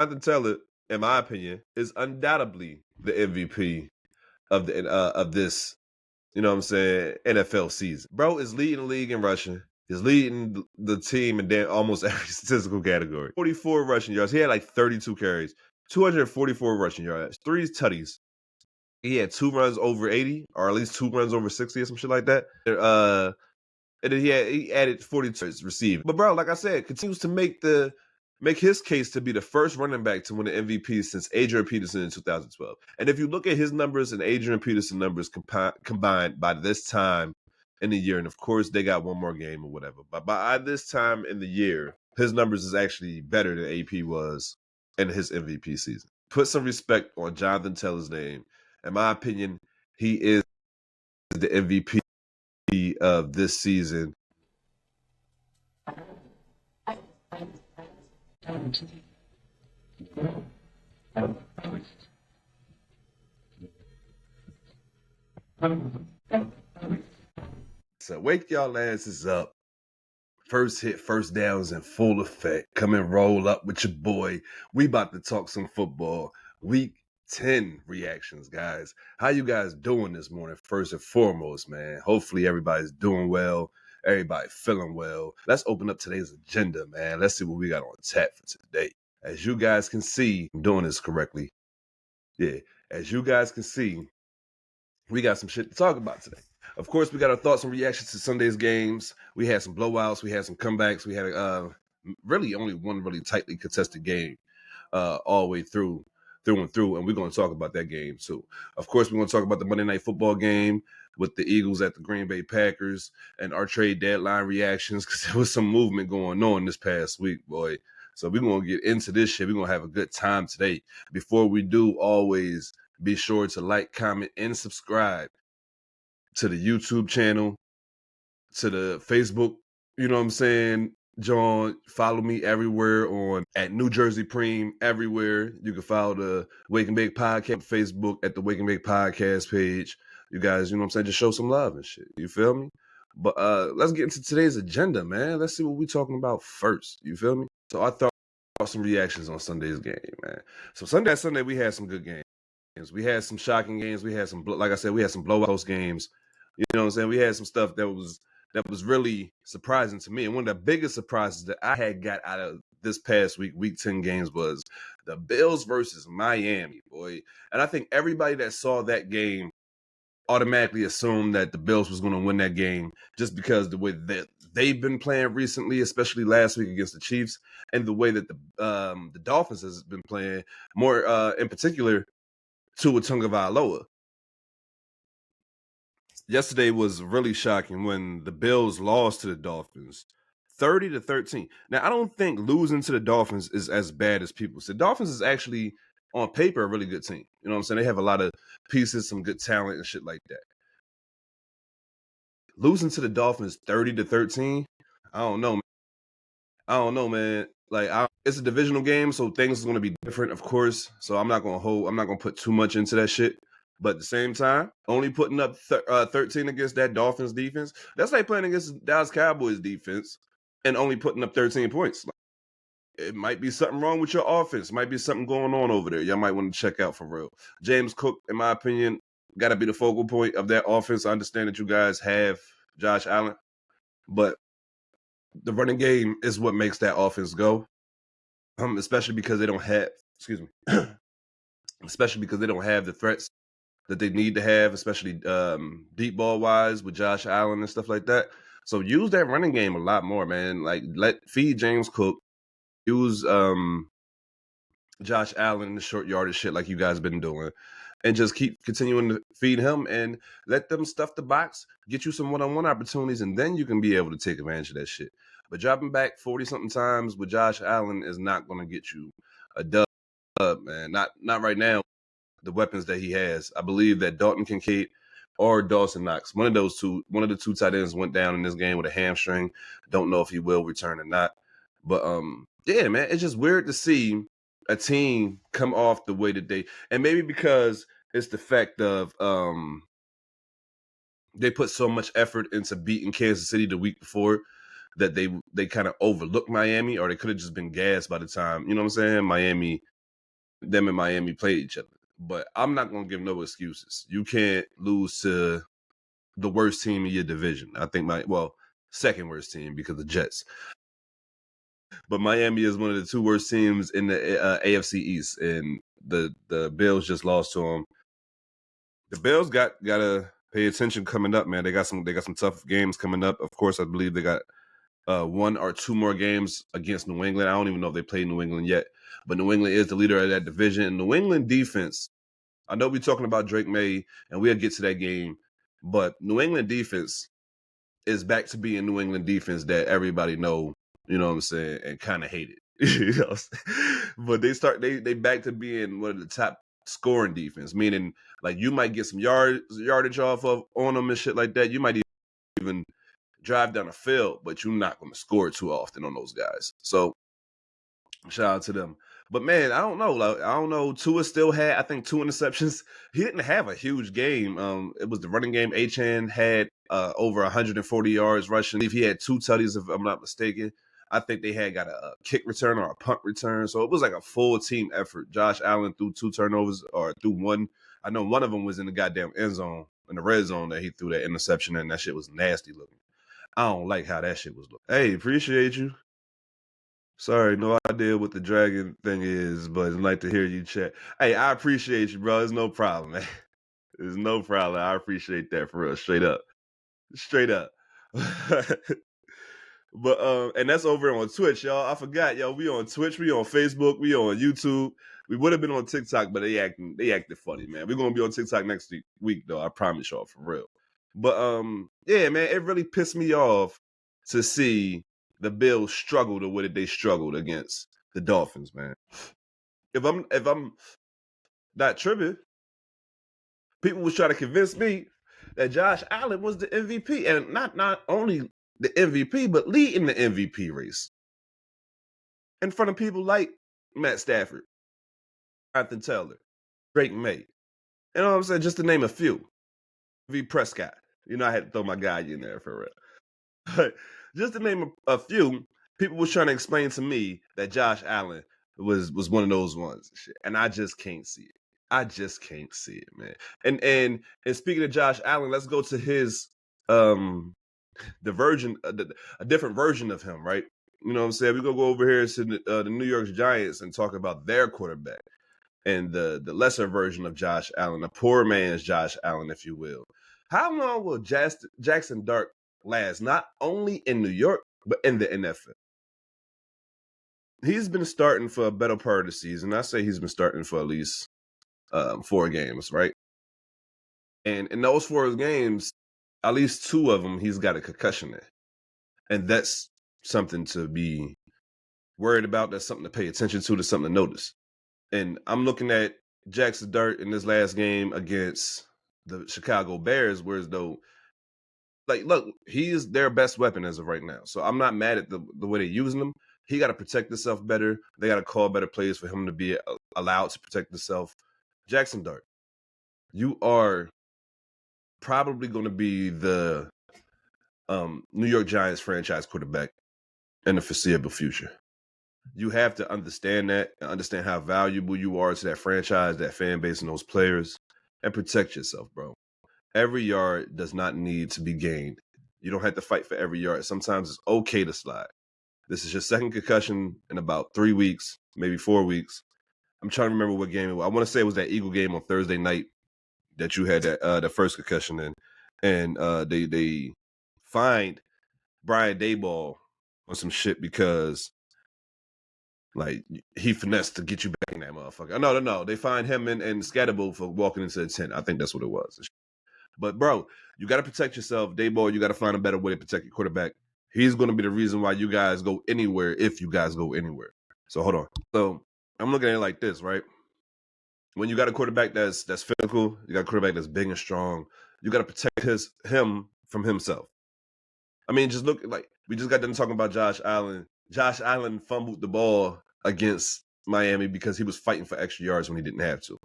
Jonathan Taylor, in my opinion, is undoubtedly the MVP of this, you know what I'm saying, NFL season. Bro is leading the league in rushing. He's leading the team in almost every statistical category. 44 rushing yards. He had like 32 carries, 244 rushing yards, 3 tutties. He had 2 runs over 80, or at least 2 runs over 60 or some shit like that. And then he added 42 receiving. But bro, like I said, continues to make his case to be the first running back to win the MVP since Adrian Peterson in 2012. And if you look at his numbers and Adrian Peterson numbers combined by this time in the year, and of course they got one more game or whatever, but by this time in the year, his numbers is actually better than AP was in his MVP season. Put some respect on Jonathan Taylor's name. In my opinion, he is the MVP of this season. So wake y'all asses up. First hit, first downs in full effect. Come and roll up with your boy. We about to talk some football. Week 10 reactions, guys. How you guys doing this morning, first and foremost, man? Hopefully everybody's doing well. Everybody feeling well. Let's open up today's agenda, man. Let's see what we got on tap for today. As you guys can see, I'm doing this correctly. Yeah, as you guys can see, we got some shit to talk about today. Of course, we got our thoughts and reactions to Sunday's games. We had some blowouts. We had some comebacks. We had really only one really tightly contested game all the way through and through. And we're going to talk about that game too. Of course, we're going to talk about the Monday Night Football game with the Eagles at the Green Bay Packers and our trade deadline reactions because there was some movement going on this past week, boy. So we're going to get into this shit. We're going to have a good time today. Before we do, always be sure to like, comment, and subscribe to the YouTube channel, to the Facebook, you know what I'm saying, John. Follow me everywhere on at New Jersey Preem, everywhere. You can follow the Wake and Bake Podcast Facebook at the Wake and Bake Podcast page. You guys, you know what I'm saying, just show some love and shit. You feel me? But let's get into today's agenda, man. Let's see what we're talking about first. You feel me? So I thought some reactions on Sunday's game, man. So Sunday we had some good games. We had some shocking games. We had some, like I said, we had some blowout games. You know what I'm saying? We had some stuff that was really surprising to me. And one of the biggest surprises that I had got out of this past week 10 games, was the Bills versus Miami, boy. And I think everybody that saw that game automatically assumed that the Bills was going to win that game just because the way that they've been playing recently, especially last week against the Chiefs, and the way that the Dolphins has been playing, more in particular, Tua Tagovailoa. Yesterday was really shocking when the Bills lost to the Dolphins 30-13. Now, I don't think losing to the Dolphins is as bad as people say. Dolphins is actually, on paper, a really good team. You know what I'm saying? They have a lot of pieces, some good talent and shit like that. Losing to the Dolphins 30-13, I don't know. I don't know, man. Like, it's a divisional game, so things are going to be different, of course. So I'm not going to put too much into that shit. But at the same time, only putting up 13 against that Dolphins defense, that's like playing against Dallas Cowboys defense and only putting up 13 points. Like, it might be something wrong with your offense. Might be something going on over there. Y'all might want to check out for real. James Cook, in my opinion, got to be the focal point of that offense. I understand that you guys have Josh Allen, but the running game is what makes that offense go. Especially because they don't have, especially because they don't have the threats that they need to have, especially deep ball wise with Josh Allen and stuff like that. So use that running game a lot more, man. Like, feed James Cook, use Josh Allen in the short yardage shit like you guys been doing, and just keep continuing to feed him and let them stuff the box, get you some one-on-one opportunities, and then you can be able to take advantage of that shit. But dropping back 40-something times with Josh Allen is not going to get you a dub, man. Not right now. The weapons that he has. I believe that Dalton Kincaid or Dawson Knox, one of the two tight ends went down in this game with a hamstring. Don't know if he will return or not. But yeah, man, it's just weird to see a team come off the way that they, and maybe because it's the fact of they put so much effort into beating Kansas City the week before that they kind of overlooked Miami, or they could have just been gassed by the time, you know what I'm saying, Miami them and Miami played each other. But I'm not gonna give no excuses. You can't lose to the worst team in your division. I think second worst team because the Jets. But Miami is one of the two worst teams in the AFC East, and the Bills just lost to them. The Bills gotta pay attention coming up, man. They got some tough games coming up. Of course, I believe they got one or two more games against New England. I don't even know if they played New England yet, but New England is the leader of that division. And New England defense, I know we're talking about Drake May, and we'll get to that game, but New England defense is back to being New England defense that everybody know, you know what I'm saying, and kind of hate it. You know, but they back to being one of the top scoring defense, meaning like you might get some yardage off of on them and shit like that. You might even drive down the field, but you're not going to score too often on those guys. So shout out to them. But man, I don't know. Like, I don't know. Tua still had, I think, 2 interceptions. He didn't have a huge game. It was the running game. Achane had over 140 yards rushing. He had 2 tutties, if I'm not mistaken. I think they had got a kick return or a punt return. So it was like a full team effort. Josh Allen threw 2 turnovers or threw 1. I know one of them was in the goddamn end zone, in the red zone, that he threw that interception, and that shit was nasty looking. I don't like how that shit was looking. Hey, appreciate you. Sorry, no idea what the dragon thing is, but I'd like to hear you chat. Hey, I appreciate you, bro. There's no problem, man. There's no problem. I appreciate that for real. Straight up. Straight up. But and that's over on Twitch, y'all. I forgot, y'all. We on Twitch, we on Facebook, we on YouTube. We would have been on TikTok, but they acted funny, man. We're gonna be on TikTok next week though. I promise y'all, for real. But yeah, man, it really pissed me off to see the Bills struggle the way that they struggled against the Dolphins, man. If I'm not tripping, people was trying to convince me that Josh Allen was the MVP, and not only the MVP, but leading the MVP race in front of people like Matt Stafford, Jonathan Taylor, Drake May. You know what I'm saying? Just to name a few. V. Prescott. You know, I had to throw my guy in there for real. But just to name a few, people was trying to explain to me that Josh Allen was one of those ones, and I just can't see it. I just can't see it, man. And speaking of Josh Allen, let's go to his the version, a different version of him, right? You know what I'm saying? We're gonna go over here to the New York Giants and talk about their quarterback and the lesser version of Josh Allen, the poor man's Josh Allen, if you will. How long will Jackson Dart last, not only in New York, but in the NFL? He's been starting for a better part of the season. I say he's been starting for at least 4 games, right? And in those 4 games, at least 2 of them, he's got a concussion in. And that's something to be worried about. That's something to pay attention to. That's something to notice. And I'm looking at Jackson Dart in this last game against the Chicago Bears, whereas though, like, look, he is their best weapon as of right now. So I'm not mad at the way they're using him. He got to protect himself better. They got to call better plays for him to be allowed to protect himself. Jackson Dart, you are probably going to be the New York Giants franchise quarterback in the foreseeable future. You have to understand that and understand how valuable you are to that franchise, that fan base, and those players, and protect yourself, bro. Every yard does not need to be gained. You don't have to fight for every yard. Sometimes it's okay to slide. This is your second concussion in about 3 weeks, maybe 4 weeks. I'm trying to remember what game it was. I want to say it was that Eagle game on Thursday night that you had that the first concussion in, and they fined Brian Daboll on some shit because like he finessed to get you back in that motherfucker. No. They fined him and Scatterbo for walking into the tent. I think that's what it was. But bro, you got to protect yourself. Daboll, you got to find a better way to protect your quarterback. He's going to be the reason why you guys go anywhere if you guys go anywhere. So hold on. So I'm looking at it like this, right? When you got a quarterback that's physical, you got a quarterback that's big and strong, you got to protect him from himself. I mean, just look, like, we just got done talking about Josh Allen. Josh Allen fumbled the ball against Miami because he was fighting for extra yards when he didn't have to.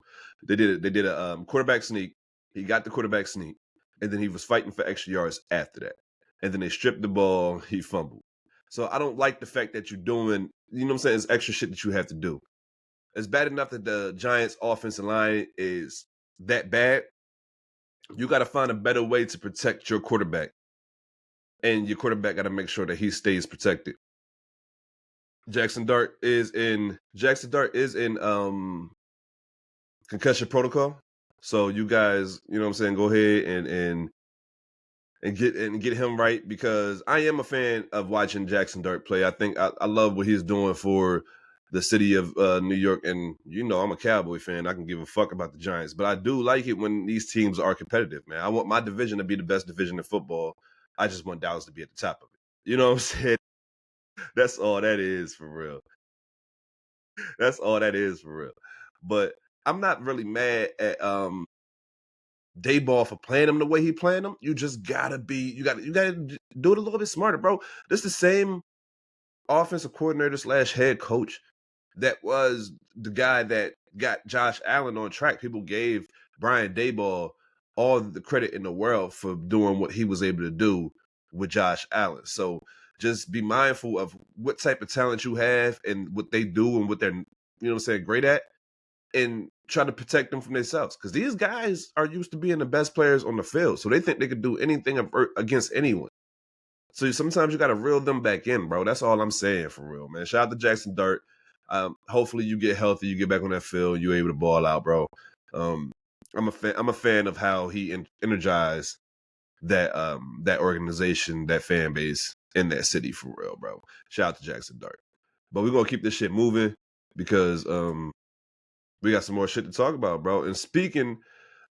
They did a quarterback sneak. He got the quarterback sneak, and then he was fighting for extra yards after that. And then they stripped the ball. He fumbled. So I don't like the fact that you're doing, you know what I'm saying, it's extra shit that you have to do. It's bad enough that the Giants' offensive line is that bad. You got to find a better way to protect your quarterback, and your quarterback got to make sure that he stays protected. Jackson Dart is in concussion protocol. So you guys, you know what I'm saying, go ahead and get him right, because I am a fan of watching Jackson Dart play. I think I love what he's doing for the city of New York, and I'm a Cowboy fan. I can give a fuck about the Giants, but I do like it when these teams are competitive, man. I want my division to be the best division in football. I just want Dallas to be at the top of it. You know what I'm saying? That's all that is for real. That's all that is for real. But I'm not really mad at Dayball for playing him the way he playing him. You just gotta do it a little bit smarter, bro. This the same offensive coordinator / head coach that was the guy that got Josh Allen on track. People gave Brian Dayball all the credit in the world for doing what he was able to do with Josh Allen. So just be mindful of what type of talent you have and what they do and what they're, great at, and try to protect them from themselves. Because these guys are used to being the best players on the field. So they think they could do anything against anyone. So sometimes you got to reel them back in, bro. That's all I'm saying, for real, man. Shout out to Jackson Dart. Hopefully you get healthy, you get back on that field, you're able to ball out, bro. I'm a fan of how he energized that organization, that fan base in that city, for real, bro. Shout out to Jackson Dart. But we're gonna keep this shit moving because we got some more shit to talk about, bro. And speaking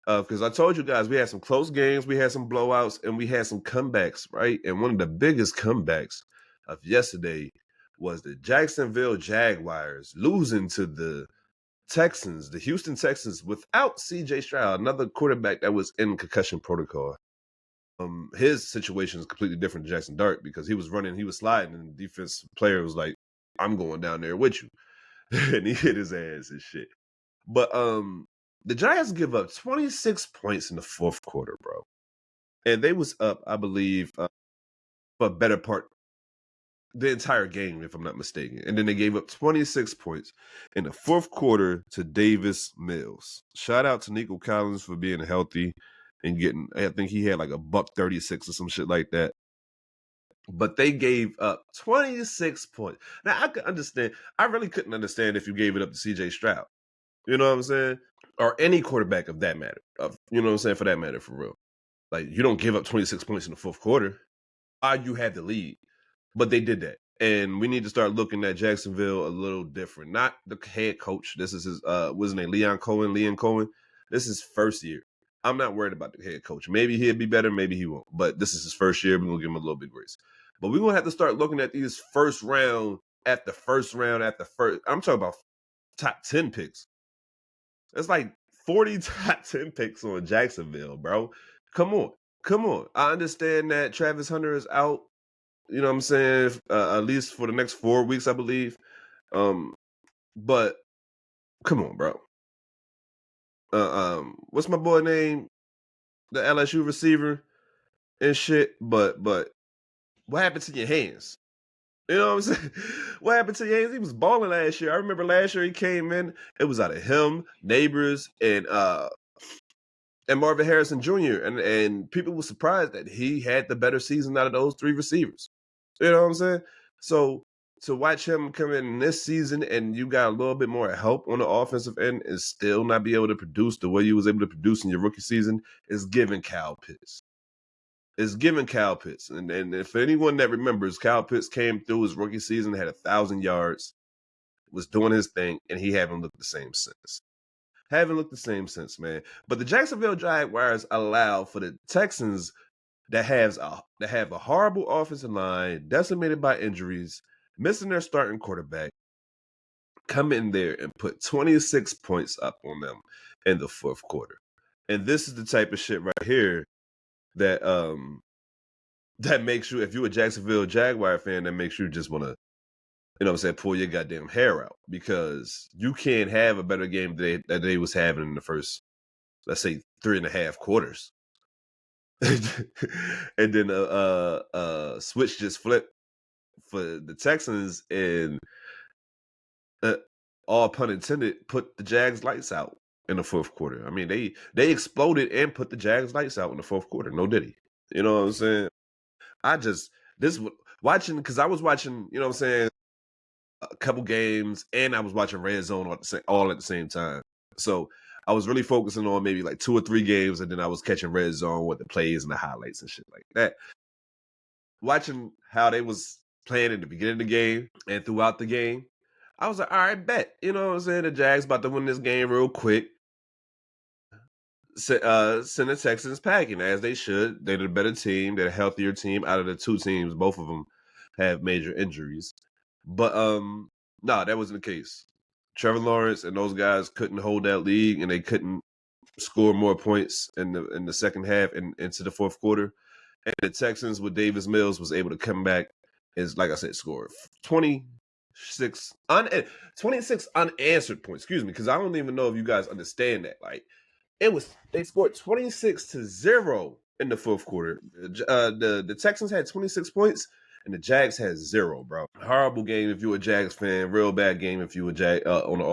of, because I told you guys we had some close games, we had some blowouts, and we had some comebacks, right? And one of the biggest comebacks of yesterday was the Jacksonville Jaguars losing to the Texans, the Houston Texans, without C.J. Stroud, another quarterback that was in concussion protocol. His situation is completely different to Jackson Dart, because he was running, he was sliding, and the defense player was like, "I'm going down there with you," and he hit his ass and shit. But the Giants give up 26 points in the fourth quarter, bro. And they was up, I believe, for a better part the entire game, if I'm not mistaken. And then they gave up 26 points in the fourth quarter to Davis Mills. Shout out to Nico Collins for being healthy and getting, I think he had like a $136 or some shit like that. But they gave up 26 points. Now, I could understand. I really couldn't understand if you gave it up to C.J. Stroud. You know what I'm saying? Or any quarterback of that matter. You know what I'm saying? For that matter, for real. Like, you don't give up 26 points in the fourth quarter. You had the lead. But they did that. And we need to start looking at Jacksonville a little different. Not the head coach. This is his, what's his name? Leon Cohen. This is first year. I'm not worried about the head coach. Maybe he'll be better, maybe he won't. But this is his first year. We're going to give him a little bit of grace. But we're going to have to start looking at these first round after first round after first. I'm talking about top 10 picks. It's like 40 top 10 picks on Jacksonville, bro. Come on. I understand that Travis Hunter is out, you know what I'm saying, at least for the next 4 weeks, I believe. But come on, bro. What's my boy name? The LSU receiver and shit. But what happened to your hands? You know what I'm saying? What happened to your hands? He was balling last year. I remember last year he came in. It was out of him, Neighbors, and Marvin Harrison Jr. And people were surprised that he had the better season out of those three receivers. You know what I'm saying? So to watch him come in this season and you got a little bit more help on the offensive end and still not be able to produce the way you was able to produce in your rookie season is giving Kyle Pitts. It's giving Kyle Pitts. And if anyone that remembers, Kyle Pitts came through his rookie season, had 1,000 yards, was doing his thing, and he haven't looked the same since. Haven't looked the same since, man. But the Jacksonville Jaguars allow for the Texans that have a horrible offensive line, decimated by injuries, missing their starting quarterback, come in there and put 26 points up on them in the fourth quarter. And this is the type of shit right here that that makes you, if you're a Jacksonville Jaguar fan, that makes you just want to, you know what I'm saying, pull your goddamn hair out, because you can't have a better game that they was having in the first, let's say, 3.5 quarters. And then switch just flipped for the Texans, and all pun intended, put the Jags lights out in the fourth quarter. I mean, they exploded and put the Jags lights out in the fourth quarter. No diddy. You know what I'm saying? I just this watching because I was watching, you know what I'm saying, a couple games and I was watching Red Zone all at the same time. So I was really focusing on maybe like 2 or 3 games, and then I was catching Red Zone with the plays and the highlights and shit like that. Watching how they was playing in the beginning of the game and throughout the game, I was like, all right, bet. You know what I'm saying? The Jags about to win this game real quick. Send the Texans packing, as they should. They're the better team. They're a healthier team out of the two teams. Both of them have major injuries. But no, that wasn't the case. Trevor Lawrence and those guys couldn't hold that lead, and they couldn't score more points in the second half and into the fourth quarter. And the Texans with Davis Mills was able to come back, is like I said, score 26 unanswered points. Excuse me, because I don't even know if you guys understand that. Like they scored 26-0 in the fourth quarter. The Texans had 26 points and the Jags had 0, bro. Horrible game if you're a Jags fan. Real bad game if you were on the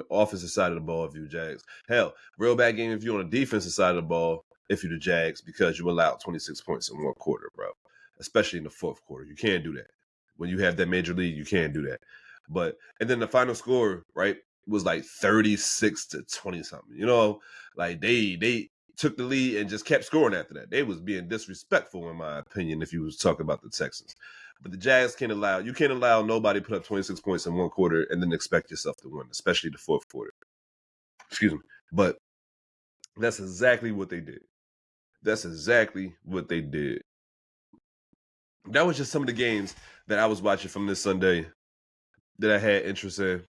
offensive side of the ball if you were Jags. Hell, real bad game if you're on the defensive side of the ball if you're the Jags, because you allowed 26 points in one quarter, bro. Especially in the fourth quarter. You can't do that. When you have that major lead, you can't do that. And then the final score, right, was like 36-20 something. You know, like they took the lead and just kept scoring after that. They was being disrespectful, in my opinion, if you was talking about the Texans. But the Jags can't allow nobody put up 26 points in one quarter and then expect yourself to win, especially the fourth quarter. Excuse me. But that's exactly what they did. That's exactly what they did. That was just some of the games that I was watching from this Sunday that I had interest in.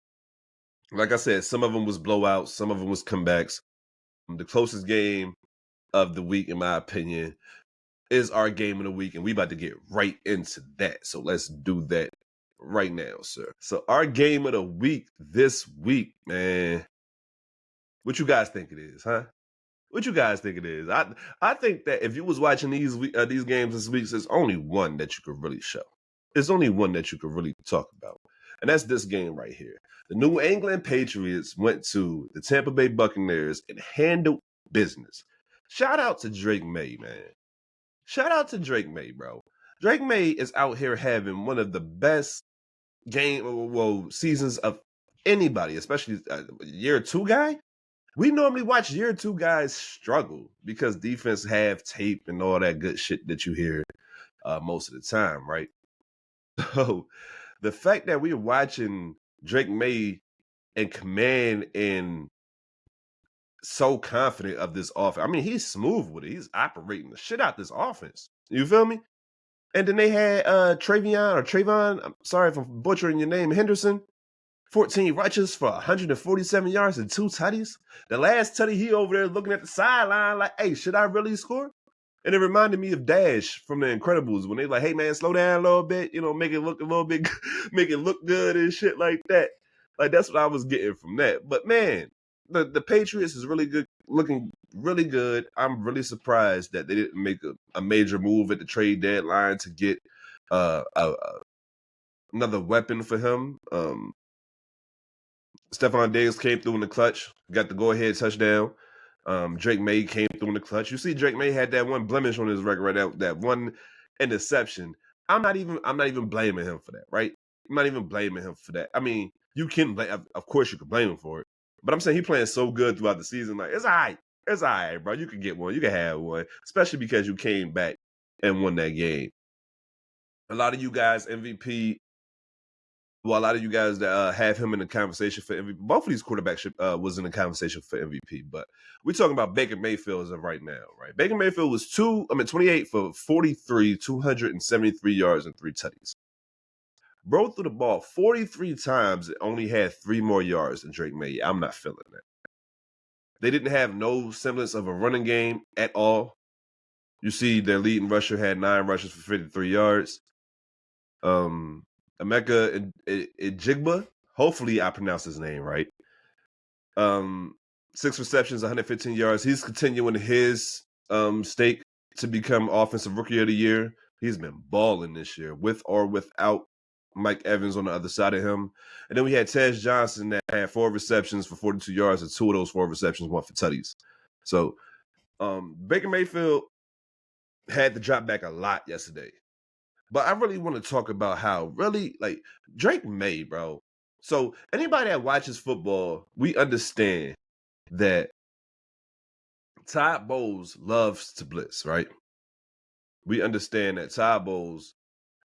Like I said, some of them was blowouts, some of them was comebacks. The closest game of the week, in my opinion, is our game of the week, and we about to get right into that. So let's do that right now, sir. So our game of the week this week, man. What you guys think it is, huh? What you guys think it is? I think that if you was watching these games this week, there's only one that you could really show. There's only one that you could really talk about, and that's this game right here. The New England Patriots went to the Tampa Bay Buccaneers and handled business. Shout out to Drake May, man. Shout out to Drake May, bro. Drake May is out here having one of the best seasons of anybody, especially year 2 guy. We normally watch year 2 guys struggle because defense have tape and all that good shit that you hear most of the time, right? So the fact that we're watching Drake May and command and so confident of this offense. I mean, he's smooth with it. He's operating the shit out this offense. You feel me? And then they had Trayvon, I'm sorry if I'm butchering your name, Henderson. 14 rushes for 147 yards and 2 tutties. The last tutty, he over there looking at the sideline like, hey, should I really score? And it reminded me of Dash from The Incredibles when they like, hey, man, slow down a little bit, make it look a little bit, make it look good and shit like that. Like, that's what I was getting from that. But, man, the Patriots is really good, looking really good. I'm really surprised that they didn't make a major move at the trade deadline to get another weapon for him. Stephon Diggs came through in the clutch, got the go-ahead touchdown. Drake May came through in the clutch. You see, Drake May had that one blemish on his record right now, that one interception. I'm not even blaming him for that, right? I'm not even blaming him for that. I mean, you can blame, of course, you can blame him for it, but I'm saying he playing so good throughout the season. Like, it's all right. It's all right, bro. You can get one. You can have one, especially because you came back and won that game. A lot of you guys, MVP. Well, a lot of you guys that have him in the conversation for MVP, both of these quarterbacks was in the conversation for MVP. But we're talking about Baker Mayfield as of right now, right? Baker Mayfield was 28 for 43, 273 yards and 3 tutties. Bro threw the ball 43 times and only had 3 more yards than Drake May. I'm not feeling that. They didn't have no semblance of a running game at all. You see, their leading rusher had 9 rushes for 53 yards. Emeka Ejigba, hopefully I pronounced his name right. 6 receptions, 115 yards. He's continuing his stake to become Offensive Rookie of the Year. He's been balling this year, with or without Mike Evans on the other side of him. And then we had Tej Johnson that had 4 receptions for 42 yards, and 2 of those 4 receptions went for tutties. So Baker Mayfield had to drop back a lot yesterday. But I really want to talk about how really, like, Drake May, bro. So anybody that watches football, we understand that Todd Bowles loves to blitz, right? We understand that Todd Bowles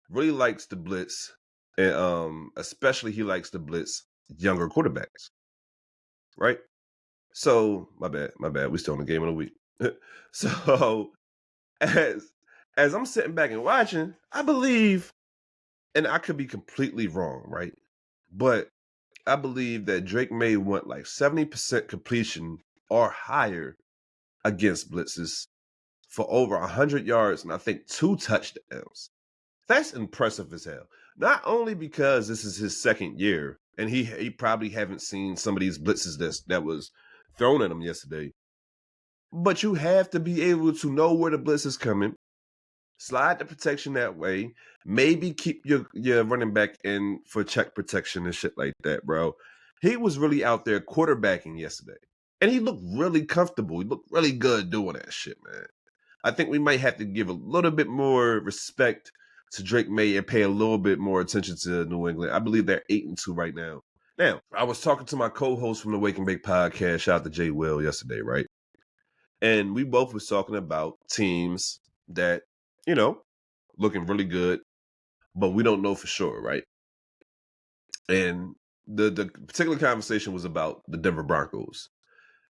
really likes to blitz, and especially he likes to blitz younger quarterbacks, right? So my bad. We still in the game of the week. So as as I'm sitting back and watching, I believe, and I could be completely wrong, right? But I believe that Drake May went like 70% completion or higher against blitzes for over 100 yards and I think 2 touchdowns. That's impressive as hell. Not only because this is his second year and he probably haven't seen some of these blitzes that was thrown at him yesterday, but you have to be able to know where the blitz is coming, slide the protection that way, maybe keep your running back in for check protection and shit like that, bro. He was really out there quarterbacking yesterday. And he looked really comfortable. He looked really good doing that shit, man. I think we might have to give a little bit more respect to Drake May and pay a little bit more attention to New England. I believe they're 8-2 right now. Now, I was talking to my co-host from the Wake and Bake podcast, shout out to Jay Will yesterday, right? And we both was talking about teams that, you know, looking really good, but we don't know for sure, right? And the particular conversation was about the Denver Broncos.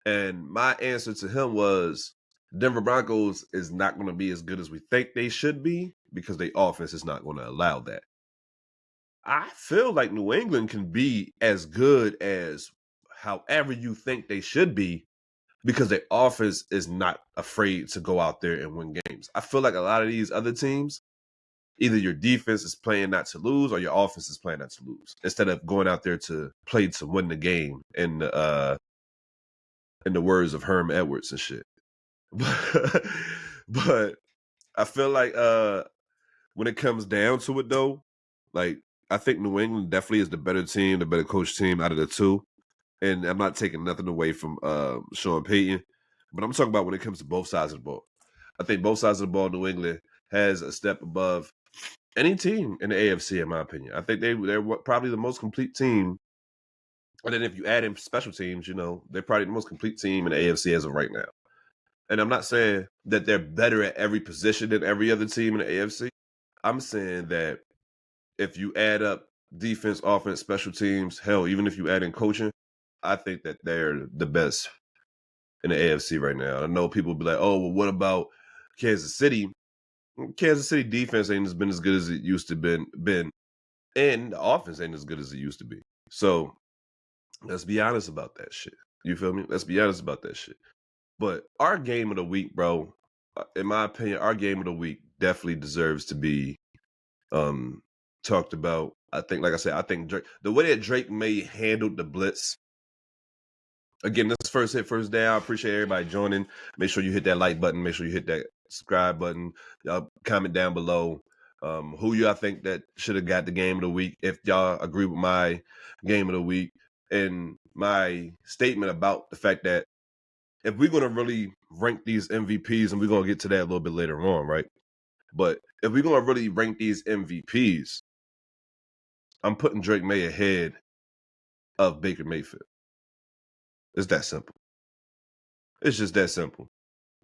And my answer to him was Denver Broncos is not going to be as good as we think they should be because their offense is not going to allow that. I feel like New England can be as good as however you think they should be because their offense is not afraid to go out there and win games. I feel like a lot of these other teams, either your defense is playing not to lose or your offense is playing not to lose instead of going out there to play to win the game in the words of Herm Edwards and shit. But I feel like when it comes down to it though, like I think New England definitely is the better team, the better coach team out of the two. And I'm not taking nothing away from Sean Payton, but I'm talking about when it comes to both sides of the ball. I think both sides of the ball, New England has a step above any team in the AFC, in my opinion. I think they're probably the most complete team. And then if you add in special teams, you know, they're probably the most complete team in the AFC as of right now. And I'm not saying that they're better at every position than every other team in the AFC. I'm saying that if you add up defense, offense, special teams, hell, even if you add in coaching, I think that they're the best in the AFC right now. I know people be like, oh, well, what about Kansas City? Kansas City defense ain't been as good as it used to been, and the offense ain't as good as it used to be. So let's be honest about that shit. You feel me? Let's be honest about that shit. But our game of the week, bro, in my opinion, our game of the week definitely deserves to be talked about. I think, like I said, I think Drake, the way that Drake May handled the blitz. Again, this is First Hit, First Down. I appreciate everybody joining. Make sure you hit that like button. Make sure you hit that subscribe button. Y'all comment down below who y'all think that should have got the game of the week. If y'all agree with my game of the week and my statement about the fact that if we're going to really rank these MVPs, and we're going to get to that a little bit later on, right? But if we're going to really rank these MVPs, I'm putting Drake May ahead of Baker Mayfield. It's that simple. It's just that simple.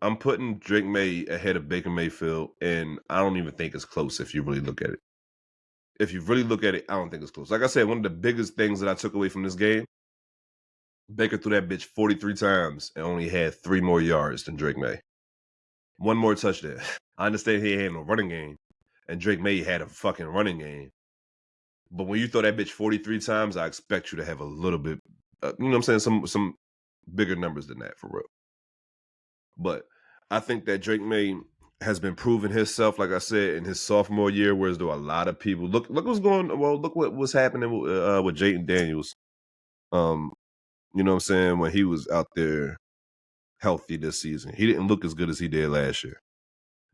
I'm putting Drake May ahead of Baker Mayfield, and I don't even think it's close if you really look at it. If you really look at it, I don't think it's close. Like I said, one of the biggest things that I took away from this game, Baker threw that bitch 43 times and only had 3 more yards than Drake May. 1 more touchdown. I understand he had no running game, and Drake May had a fucking running game. But when you throw that bitch 43 times, I expect you to have a little bit, you know what I'm saying, some bigger numbers than that, for real. But I think that Drake May has been proving himself, like I said, in his sophomore year, whereas though a lot of people look what's going. Well, look what was happening with Jayden Daniels. You know what I'm saying, when he was out there healthy this season, he didn't look as good as he did last year.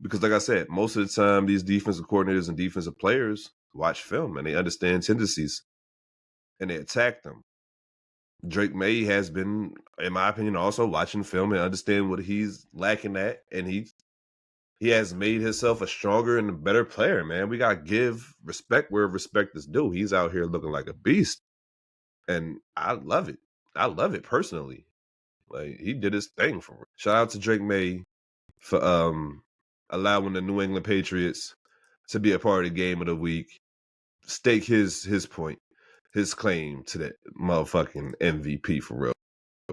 Because, like I said, most of the time these defensive coordinators and defensive players watch film and they understand tendencies and they attack them. Drake May has been, in my opinion, also watching film and understand what he's lacking at, and he has made himself a stronger and a better player, man. We gotta give respect where respect is due. He's out here looking like a beast. And I love it. I love it personally. Like he did his thing for real. Shout out to Drake May for allowing the New England Patriots to be a part of the game of the week. Stake his point, his claim to that motherfucking MVP for real.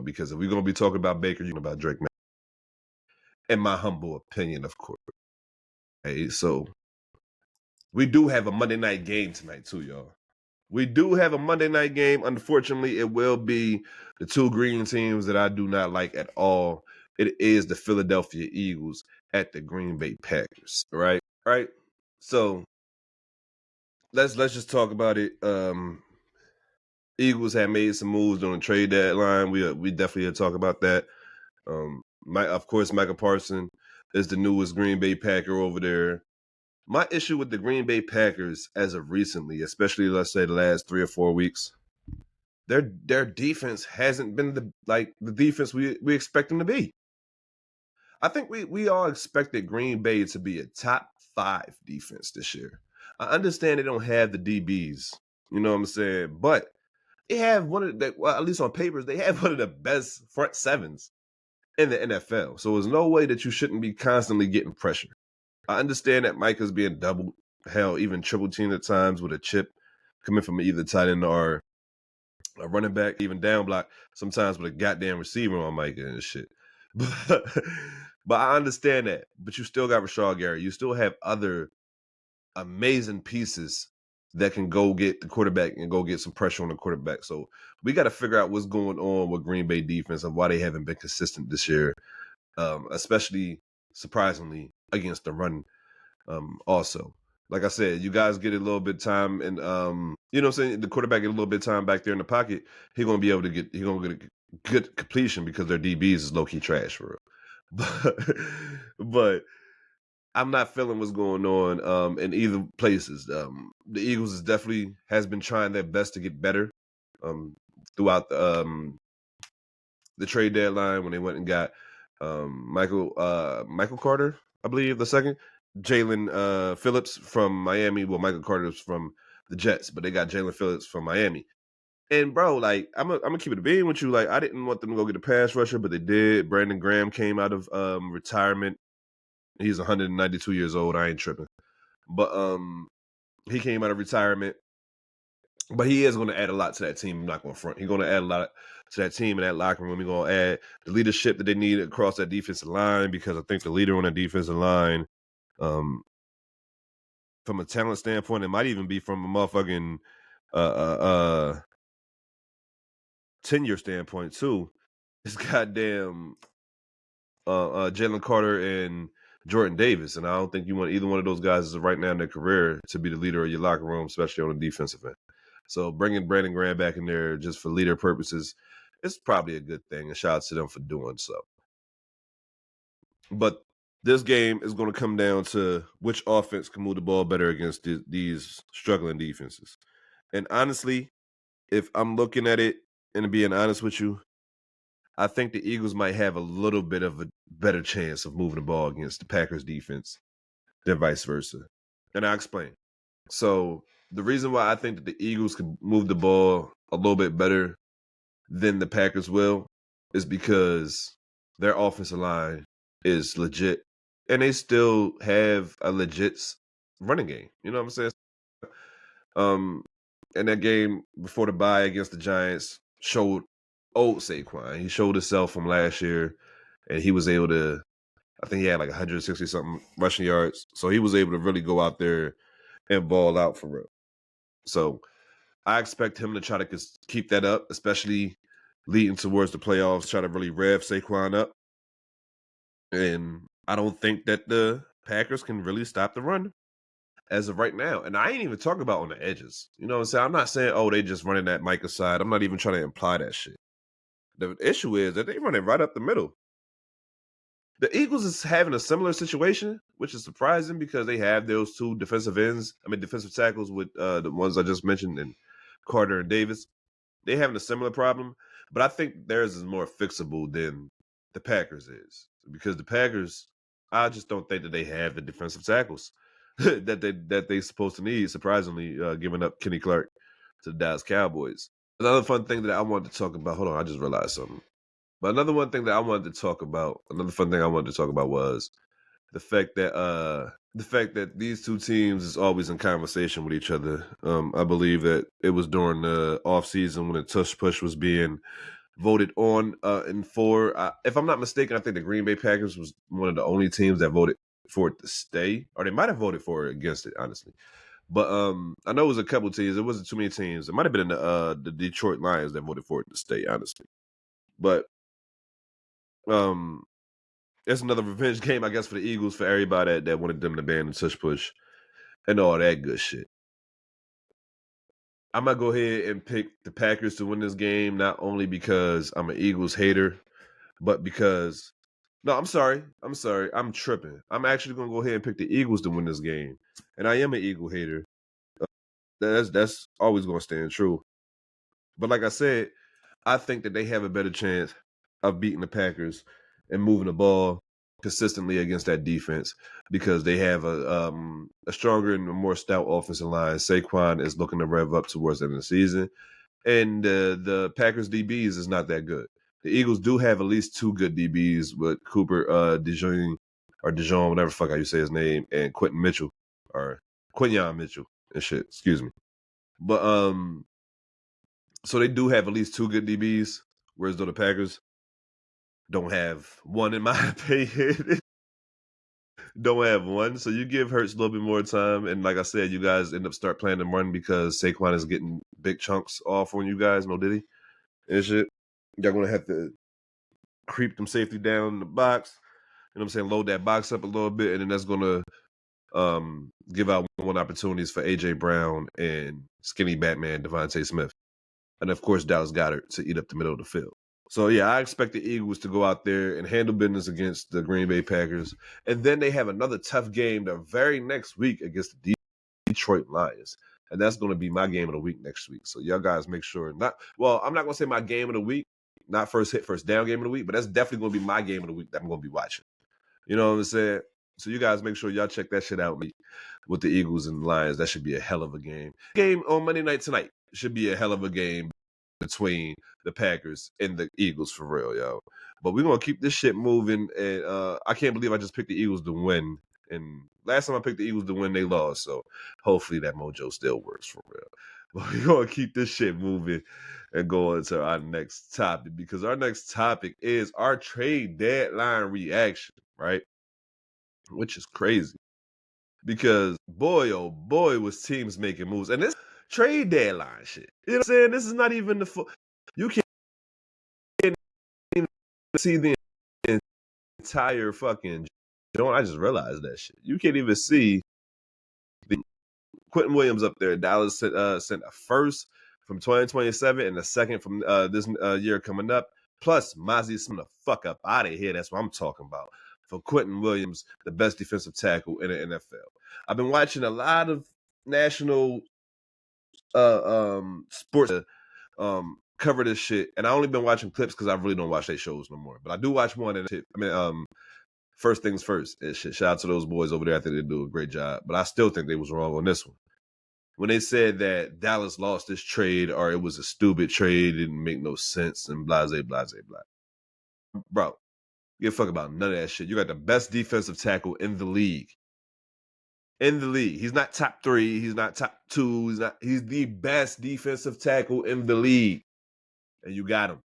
Because if we're gonna be talking about Baker, you're about Drake May. In my humble opinion, of course. Hey, so we do have a Monday night game tonight, too, y'all. We do have a Monday night game. Unfortunately, it will be the two green teams that I do not like at all. It is the Philadelphia Eagles at the Green Bay Packers. Right? Right? So let's just talk about it. Eagles have made some moves during the trade deadline. We definitely have to talk about that. Of course, Michael Parsons is the newest Green Bay Packer over there. My issue with the Green Bay Packers as of recently, especially let's say the last 3 or 4 weeks, their defense hasn't been the defense we expect them to be. I think we all expected Green Bay to be a top 5 defense this year. I understand they don't have the DBs, you know what I'm saying, but they have one of the, well, at least on papers, they have one of the best front sevens in the NFL. So there's no way that you shouldn't be constantly getting pressure. I understand that Micah's being doubled, hell, even triple teamed at times with a chip coming from either tight end or a running back, even down block, sometimes with a goddamn receiver on Micah and shit. But I understand that. But you still got Rashawn Gary. You still have other amazing pieces that can go get the quarterback and go get some pressure on the quarterback. So we got to figure out what's going on with Green Bay defense and why they haven't been consistent this year, especially surprisingly against the run. Also, like I said, you guys get a little bit of time, and you know what I'm saying. The quarterback get a little bit of time back there in the pocket. He's gonna get a good completion because their DBs is low key trash for real. But I'm not feeling what's going on in either places. The Eagles definitely has been trying their best to get better throughout the trade deadline when they went and got Michael Carter, I believe, the second. Jalen Phillips from Miami. Well, Michael Carter's from the Jets, but they got Jalen Phillips from Miami. And bro, like I'm gonna keep it a bean with you. Like I didn't want them to go get a pass rusher, but they did. Brandon Graham came out of retirement. He's 192 years old. I ain't tripping, but he came out of retirement. But he is going to add a lot to that team. I'm not going to front. He's going to add a lot to that team and that locker room. He's going to add the leadership that they need across that defensive line because I think the leader on that defensive line, from a talent standpoint, it might even be from a motherfucking tenure standpoint too. It's goddamn Jalen Carter and Jordan Davis, and I don't think you want either one of those guys right now in their career to be the leader of your locker room, especially on the defensive end. So bringing Brandon Graham back in there just for leader purposes is probably a good thing. And shout out to them for doing so. But this game is going to come down to which offense can move the ball better against these struggling defenses. And honestly, if I'm looking at it and being honest with you, I think the Eagles might have a little bit of a better chance of moving the ball against the Packers defense than vice versa. And I'll explain. So the reason why I think that the Eagles can move the ball a little bit better than the Packers will is because their offensive line is legit and they still have a legit running game. You know what I'm saying? And that game before the bye against the Giants showed old Saquon. He showed himself from last year and he was able to, I think he had like 160 something rushing yards. So he was able to really go out there and ball out for real. So I expect him to try to keep that up, especially leading towards the playoffs, try to really rev Saquon up. And I don't think that the Packers can really stop the run as of right now. And I ain't even talking about on the edges. You know what I'm saying? I'm not saying, oh, they just running that Micah side. I'm not even trying to imply that shit. The issue is that they run it right up the middle. The Eagles is having a similar situation, which is surprising because they have those two defensive tackles with the ones I just mentioned, and Carter and Davis. They having a similar problem, but I think theirs is more fixable than the Packers is because the Packers, I just don't think that they have the defensive tackles that they supposed to need. Surprisingly, giving up Kenny Clark to the Dallas Cowboys. Another fun thing that I wanted to talk about. Hold on, I just realized something. But another fun thing I wanted to talk about was the fact that these two teams is always in conversation with each other. I believe that it was during the offseason when the tush push was being voted on and for. If I'm not mistaken, I think the Green Bay Packers was one of the only teams that voted for it to stay, or they might have voted for it against it, honestly. But I know it was a couple teams. It wasn't too many teams. It might have been the Detroit Lions that voted for it to stay, honestly. But um, it's another revenge game, I guess, for the Eagles, for everybody that wanted them to ban the tush push and all that good shit. I'm gonna go ahead and pick the Packers to win this game, not only because I'm an Eagles hater, but because no, I'm tripping. I'm actually gonna go ahead and pick the Eagles to win this game, and I am an Eagle hater. That's always gonna stand true. But like I said, I think that they have a better chance of beating the Packers and moving the ball consistently against that defense because they have a stronger and a more stout offensive line. Saquon is looking to rev up towards the end of the season, and the Packers DBs is not that good. The Eagles do have at least two good DBs with Cooper Dijon, whatever the fuck how you say his name, and Quentin Mitchell or Quinyon Mitchell and shit. Excuse me, but so they do have at least two good DBs, whereas though the Packers don't have one, in my opinion. Don't have one. So you give Hurts a little bit more time. And like I said, you guys end up start playing them run because Saquon is getting big chunks off on you guys, no diddy and shit. Y'all gonna have to creep them safety down in the box. You know what I'm saying? Load that box up a little bit, and then that's gonna give out one opportunities for AJ Brown and skinny Batman Devontae Smith. And of course Dallas Goedert to eat up the middle of the field. So yeah, I expect the Eagles to go out there and handle business against the Green Bay Packers, and then they have another tough game the very next week against the Detroit Lions, and that's going to be my game of the week next week. So y'all guys make sure I'm not going to say my game of the week, not first hit, first down game of the week, but that's definitely going to be my game of the week that I'm going to be watching. You know what I'm saying? So you guys make sure y'all check that shit out with the Eagles and the Lions. That should be a hell of a game. Game on Monday night tonight should be a hell of a game between the Packers and the Eagles for real, yo. But we're gonna keep this shit moving, and I can't believe I just picked the Eagles to win. And last time I picked the Eagles to win, they lost. So hopefully that mojo still works for real. But we're gonna keep this shit moving and go into our next topic because our next topic is our trade deadline reaction, right? Which is crazy because boy, oh boy, was teams making moves, and this trade deadline shit. You know what I'm saying? This is not even you can't even see the entire fucking. I just realized that shit. You can't even see the Quentin Williams up there. Dallas sent a first from 2027 and a second from this year coming up. Plus, Mozzie Smith the fuck up out of here. That's what I'm talking about. For Quentin Williams, the best defensive tackle in the NFL. I've been watching a lot of national sports cover this shit, and I only been watching clips because I really don't watch their shows no more. But I do watch one, and first things first. Shout out to those boys over there. I think they do a great job, but I still think they was wrong on this one when they said that Dallas lost this trade or it was a stupid trade, it didn't make no sense, and blah, blah, blah, blah. Bro, give a fuck about none of that shit. You got the best defensive tackle in the league. In the league. He's not top 3. He's not top 2. He's the best defensive tackle in the league. And you got him.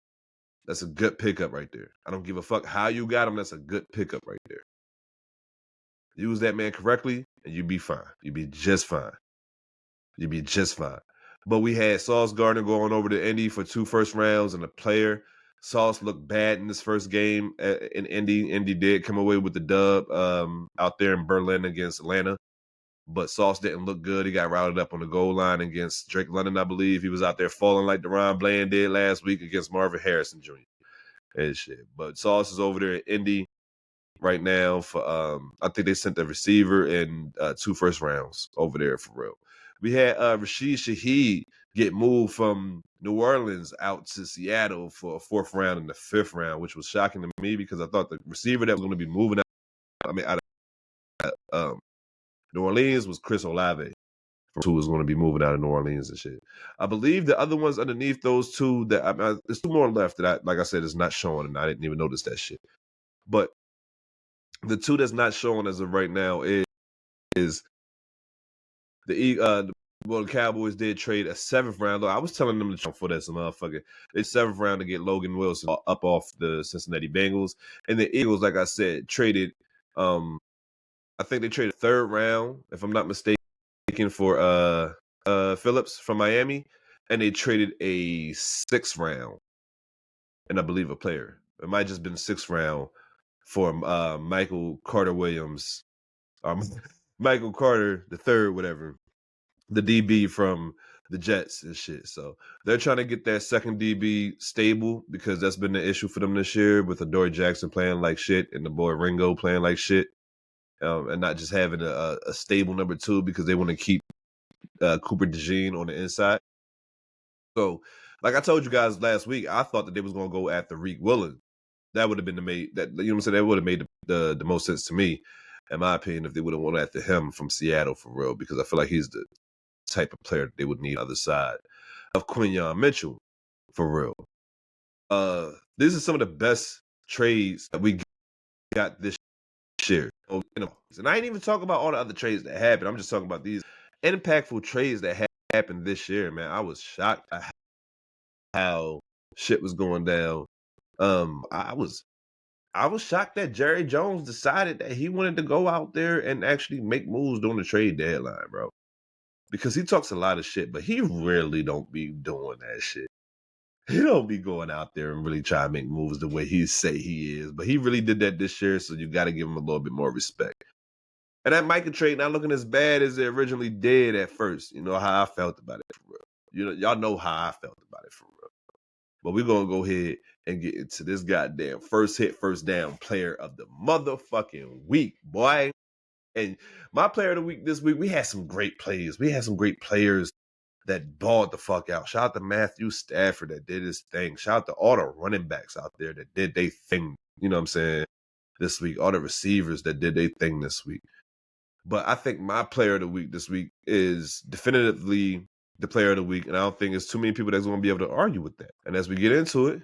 That's a good pickup right there. I don't give a fuck how you got him. That's a good pickup right there. Use that man correctly, and you'd be fine. You'd be just fine. You'd be just fine. But we had Sauce Gardner going over to Indy for 2 first rounds and a player. Sauce looked bad in this first game in Indy. Indy did come away with the dub out there in Berlin against Atlanta. But Sauce didn't look good. He got routed up on the goal line against Drake London, I believe. He was out there falling like DeRon Bland did last week against Marvin Harrison Jr. and shit. But Sauce is over there at Indy. right now for I think they sent a receiver and 2 first rounds over there for real. We had Rashid Shaheed get moved from New Orleans out to Seattle for a 4th round and the 5th round, which was shocking to me because I thought the receiver that was going to be moving out of New Orleans was Chris Olave, who was going to be moving out of New Orleans and shit. I believe the other ones underneath those two that there's 2 more left that like I said is not showing, and I didn't even notice that shit. But the 2 that's not showing as of right now is the Cowboys did trade a 7th round. I was telling them to jump for this motherfucker. It's 7th round to get Logan Wilson up off the Cincinnati Bengals. And the Eagles, like I said, traded I think they traded 3rd round, if I'm not mistaken, for Phillips from Miami. And they traded a 6th round and I believe a player. It might just been 6th round for Michael Carter Williams. Michael Carter the third, whatever. The DB from the Jets and shit. So they're trying to get that second DB stable because that's been the issue for them this year with Adoree Jackson playing like shit and the boy Ringo playing like shit, and not just having a stable number 2 because they want to keep Cooper DeJean on the inside. So, like I told you guys last week, I thought that they was going to go after Reek Willen. That would have been that you know what I'm saying. That would have made the most sense to me, in my opinion, if they would have went after him from Seattle for real, because I feel like he's the type of player that they would need on the other side of Quinyon Mitchell for real. These are some of the best trades that we got this year. And I ain't even talking about all the other trades that happened. I'm just talking about these impactful trades that happened this year, man. I was shocked at how shit was going down. I was shocked that Jerry Jones decided that he wanted to go out there and actually make moves during the trade deadline, bro. Because he talks a lot of shit, but he really don't be doing that shit. He don't be going out there and really trying to make moves the way he say he is. But he really did that this year, so you got to give him a little bit more respect. And that Micah trade not looking as bad as it originally did at first. You know how I felt about it for real. You know, y'all know how I felt about it for real. But we're going to go ahead and get into this goddamn first hit, first down player of the motherfucking week, boy. And my player of the week this week, we had some great plays. We had some great players that balled the fuck out. Shout out to Matthew Stafford that did his thing. Shout out to all the running backs out there that did their thing, you know what I'm saying, this week. All the receivers that did their thing this week. But I think my player of the week this week is definitively the player of the week, and I don't think there's too many people that's going to be able to argue with that. And as we get into it,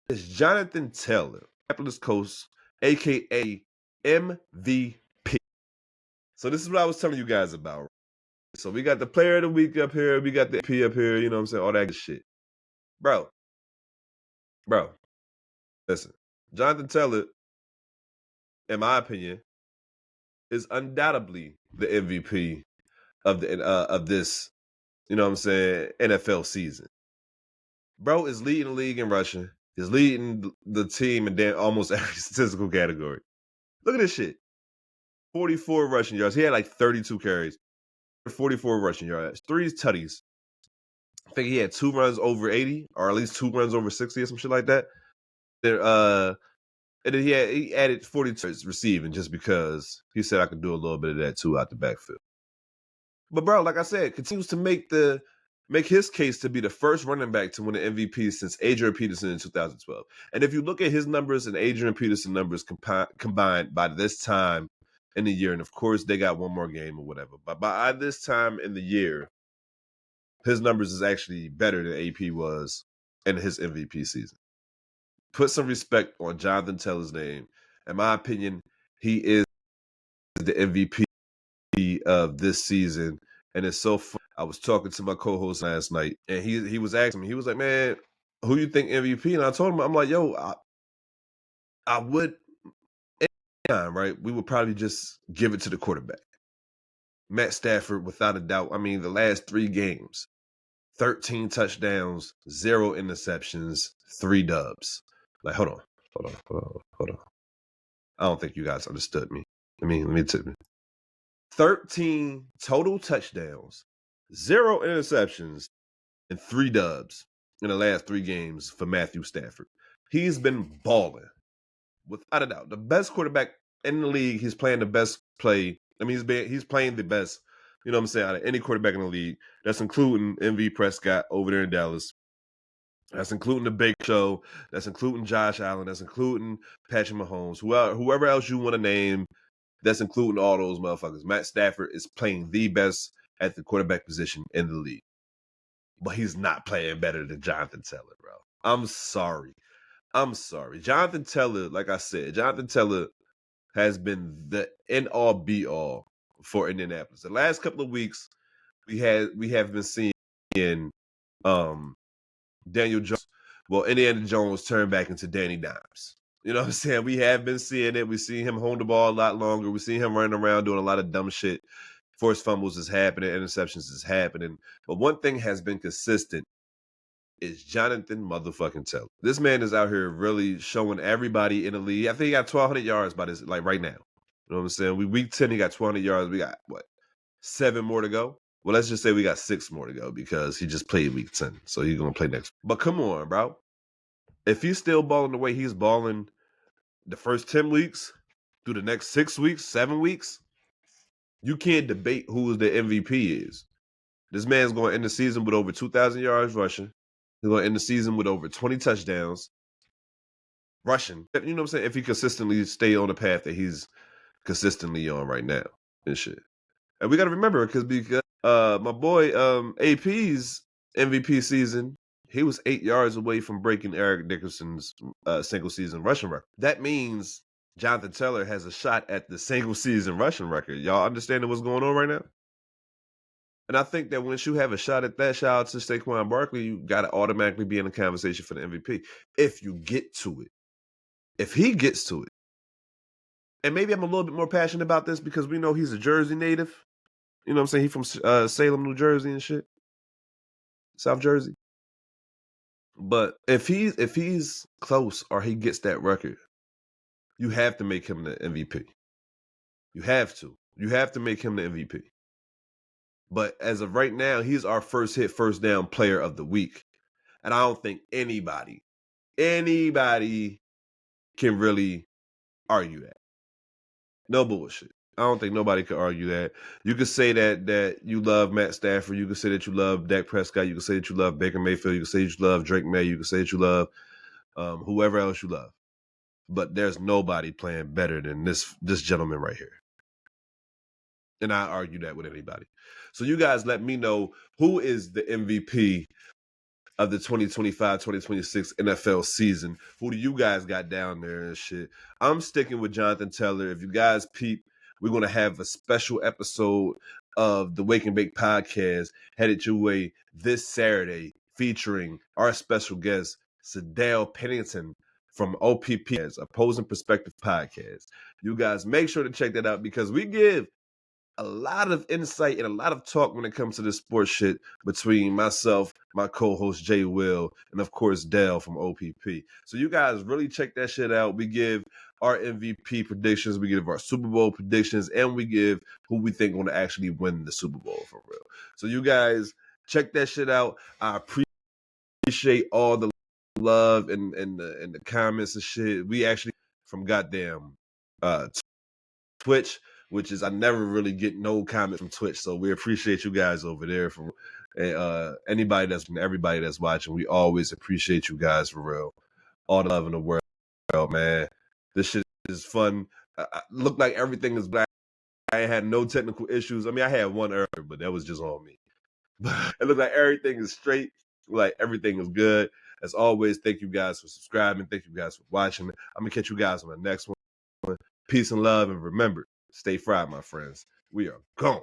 it's Jonathan Taylor, Minneapolis Coast, a.k.a. MVP. So this is what I was telling you guys about. So we got the player of the week up here. We got the P up here. You know what I'm saying? All that good shit. Bro. Listen. Jonathan Taylor, in my opinion, is undoubtedly the MVP of this, you know what I'm saying, NFL season. Bro is leading the league in rushing. He's leading the team in almost every statistical category. Look at this shit. 44 rushing yards. He had like 32 carries. 44 rushing yards. 3 tutties. I think he had 2 runs over 80, or at least 2 runs over 60 or some shit like that. And then he added 42 receiving just because he said I could do a little bit of that too out the backfield. But bro, like I said, continues to make his case to be the first running back to win an MVP since Adrian Peterson in 2012. And if you look at his numbers and Adrian Peterson numbers combined by this time in the year, and of course they got one more game or whatever, but by this time in the year, his numbers is actually better than AP was in his MVP season. Put some respect on Jonathan Taylor's name. In my opinion, he is the MVP of this season. And it's so fun. I was talking to my co-host last night, and he was asking me, he was like, man, who you think MVP? And I told him, I'm like, yo, I would, anytime, right? We would probably just give it to the quarterback. Matt Stafford, without a doubt. I mean, the last 3 games, 13 touchdowns, 0 interceptions, 3 dubs. Like, hold on. I don't think you guys understood me. Let me tell you. 13 total touchdowns, 0 interceptions, and 3 dubs in the last 3 games for Matthew Stafford. He's been balling, without a doubt. The best quarterback in the league, he's playing the best play. I mean, he's playing the best, you know what I'm saying, out of any quarterback in the league. That's including MV Prescott over there in Dallas. That's including the Big Show. That's including Josh Allen. That's including Patrick Mahomes. Whoever else you want to name, that's including all those motherfuckers. Matt Stafford is playing the best at the quarterback position in the league. But he's not playing better than Jonathan Taylor, bro. I'm sorry. Jonathan Taylor, like I said, Jonathan Taylor has been the end all be all for Indianapolis. The last couple of weeks, we have been seeing Daniel Jones. Well, Indiana Jones turned back into Danny Dimes. You know what I'm saying? We have been seeing it. We see him hold the ball a lot longer. We see him running around doing a lot of dumb shit. Forced fumbles is happening. Interceptions is happening. But one thing has been consistent is Jonathan motherfucking Taylor. This man is out here really showing everybody in the league. I think he got 1,200 yards by this, like right now. You know what I'm saying? We week 10, he got 1,200 yards. We got, what, 7 more to go? Well, let's just say we got 6 more to go because he just played week 10. So he's going to play next. But come on, bro. If he's still balling the way he's balling the first 10 weeks through the next 6 weeks, 7 weeks, you can't debate who the MVP is. This man's going to end the season with over 2,000 yards rushing. He's going to end the season with over 20 touchdowns rushing. You know what I'm saying? If he consistently stay on the path that he's consistently on right now and shit. And we got to remember because my boy AP's MVP season, he was 8 yards away from breaking Eric Dickerson's single season rushing record. That means Jonathan Taylor has a shot at the single season rushing record. Y'all understanding what's going on right now? And I think that once you have a shot at that, shout out to Saquon Barkley, you got to automatically be in the conversation for the MVP. If you get to it. If he gets to it. And maybe I'm a little bit more passionate about this because we know he's a Jersey native. You know what I'm saying? He's from Salem, New Jersey and shit. South Jersey. But if he's close or he gets that record, you have to make him the MVP. You have to. You have to make him the MVP. But as of right now, he's our first hit, first down player of the week. And I don't think anybody can really argue that. No bullshit. I don't think nobody could argue that. You could say that you love Matt Stafford. You could say that you love Dak Prescott. You could say that you love Baker Mayfield. You could say that you love Drake May. You could say that you love whoever else you love. But there's nobody playing better than this gentleman right here. And I argue that with anybody. So you guys let me know who is the MVP of the 2025-2026 NFL season. Who do you guys got down there and shit? I'm sticking with Jonathan Taylor. If you guys peep, we're going to have a special episode of the Wake and Bake podcast headed your way this Saturday featuring our special guest, Sadale Pennington from OPP, as Opposing Perspective Podcast. You guys make sure to check that out because we give a lot of insight and a lot of talk when it comes to this sports shit between myself, my co-host Jay Will, and of course Dale from OPP. So you guys really check that shit out. We give our MVP predictions, we give our Super Bowl predictions, and we give who we think going to actually win the Super Bowl for real. So you guys check that shit out. I appreciate all the love and the comments and shit. We actually from goddamn Twitch, which is I never really get no comment from Twitch, so we appreciate you guys over there. For everybody that's watching, we always appreciate you guys for real. All the love in the world, man. This shit is fun. Look like everything is black. I ain't had no technical issues. I mean, I had one earlier, but that was just on me. But it looks like everything is straight. Like everything is good. As always, thank you guys for subscribing. Thank you guys for watching. I'm gonna catch you guys on the next one. Peace and love, and remember, stay fried, my friends. We are gone.